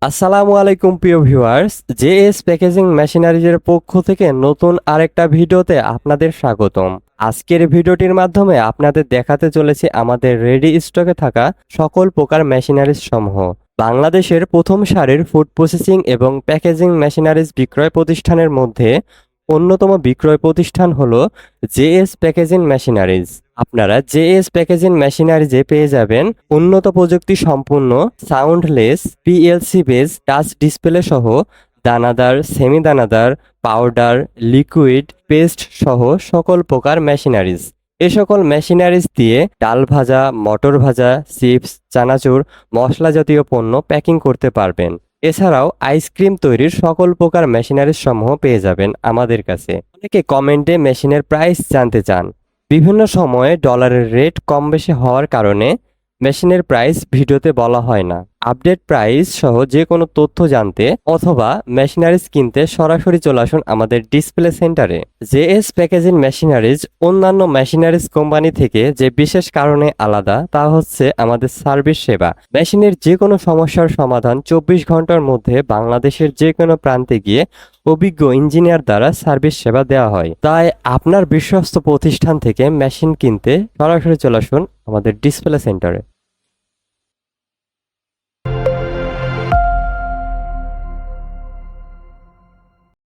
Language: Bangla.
আসসালামু আলাইকুম প্রিয় ভিউয়ার্স, জেএস প্যাকেজিং মেশিনারিজের পক্ষ থেকে নতুন আরেকটা ভিডিওতে আপনাদের স্বাগতম। আজকের ভিডিওটির মাধ্যমে আপনাদের দেখাতে চলেছে আমাদের রেডি স্টকে থাকা সকল প্রকার মেশিনারিজ সমূহ। বাংলাদেশের প্রথম সারির ফুড প্রসেসিং এবং প্যাকেজিং মেশিনারিজ বিক্রয় প্রতিষ্ঠানের মধ্যে অন্যতম বিক্রয় প্রতিষ্ঠান হলো জেএস প্যাকেজিং মেশিনারিজ। আপনারা জেএস প্যাকেজিং মেশিনারিজে পেয়ে যাবেন উন্নত প্রযুক্তি সম্পূর্ণ soundless PLC base touch display সহ দানাদার, সেমি দানাদার, পাউডার, লিকুইড, পেস্ট সহ সকল প্রকার মেশিনারিজ। এ সকল মেশিনারিজ দিয়ে ডাল ভাজা, মটর ভাজা, চিপস, চানাচুর, মশলা জাতীয় পণ্য প্যাকিং করতে পারবেন। এছাড়াও আইসক্রিম তৈরির সকল প্রকার মেশিনারিজ সমূহ পেয়ে যাবেন আমাদের কাছে। অনেকে কমেন্টে মেশিনের প্রাইস জানতে চান। বিভিন্ন সময়ে ডলারের রেট কম বেশি হওয়ার কারণে মেশিনের প্রাইস ভিডিওতে বলা হয় না। আপডেট প্রাইস সহ যে কোনো তথ্য জানতে অথবা মেশিনারিজ কিনতে সরাসরি চলে আসুন আমাদের ডিসপ্লে সেন্টারে। জেএস প্যাকেজিং মেশিনারিজ অন্যান্য মেশিনারিজ কোম্পানি থেকে যে বিশেষ কারণে আলাদা তা হচ্ছে আমাদের সার্ভিস সেবা। মেশিনের যে কোনো সমস্যার সমাধান 24 ঘন্টার মধ্যে বাংলাদেশের যে কোনো প্রান্তে গিয়ে অভিজ্ঞ ইঞ্জিনিয়ার দ্বারা সার্ভিস সেবা দেওয়া হয়। তাই আপনার বিশ্বস্ত প্রতিষ্ঠান থেকে মেশিন কিনতে সরাসরি চলে আসুন আমাদের ডিসপ্লে সেন্টারে।